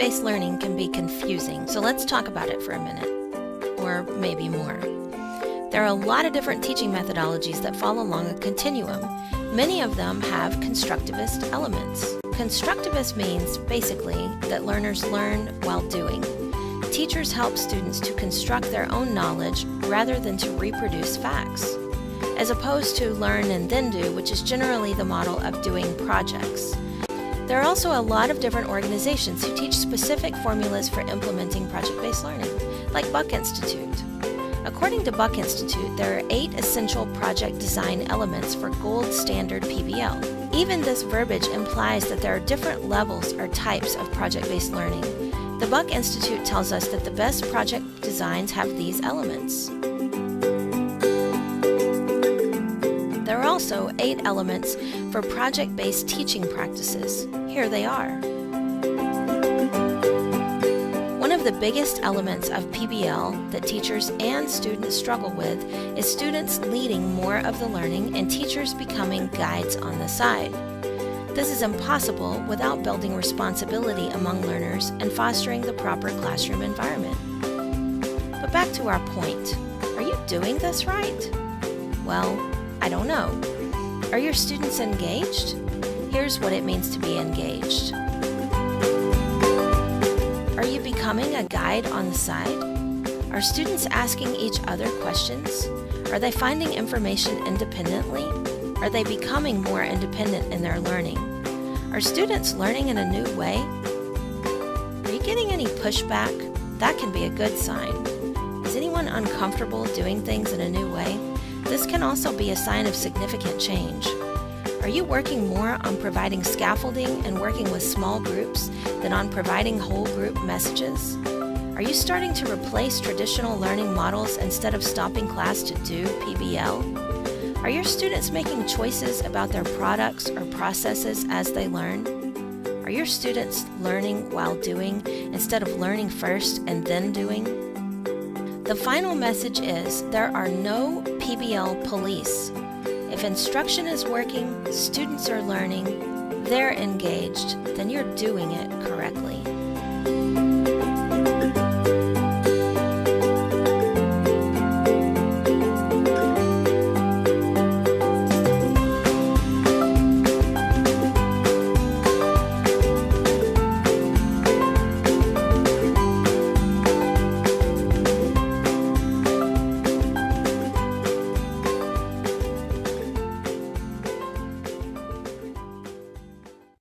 Project-based learning can be confusing, so let's talk about it for a minute, or maybe more. There are a lot of different teaching methodologies that fall along a continuum. Many of them have constructivist elements. Constructivist means, basically, that learners learn while doing. Teachers help students to construct their own knowledge rather than to reproduce facts, as opposed to learn and then do, which is generally the model of doing projects. There are also a lot of different organizations who teach specific formulas for implementing project-based learning, like Buck Institute. According to Buck Institute, there are 8 essential project design elements for gold standard PBL. Even this verbiage implies that there are different levels or types of project-based learning. The Buck Institute tells us that the best project designs have these elements. There are also 8 elements for project-based teaching practices. Here they are. One of the biggest elements of PBL that teachers and students struggle with is students leading more of the learning and teachers becoming guides on the side. This is impossible without building responsibility among learners and fostering the proper classroom environment. But back to our point. Are you doing this right? Well, I don't know. Are your students engaged? Here's what it means to be engaged. Are you becoming a guide on the side? Are students asking each other questions? Are they finding information independently? Are they becoming more independent in their learning? Are students learning in a new way? Are you getting any pushback? That can be a good sign. Is anyone uncomfortable doing things in a new way? This can also be a sign of significant change. Are you working more on providing scaffolding and working with small groups than on providing whole group messages? Are you starting to replace traditional learning models instead of stopping class to do PBL? Are your students making choices about their products or processes as they learn? Are your students learning while doing instead of learning first and then doing? The final message is there are no PBL police. If instruction is working, students are learning, they're engaged, then you're doing it correctly.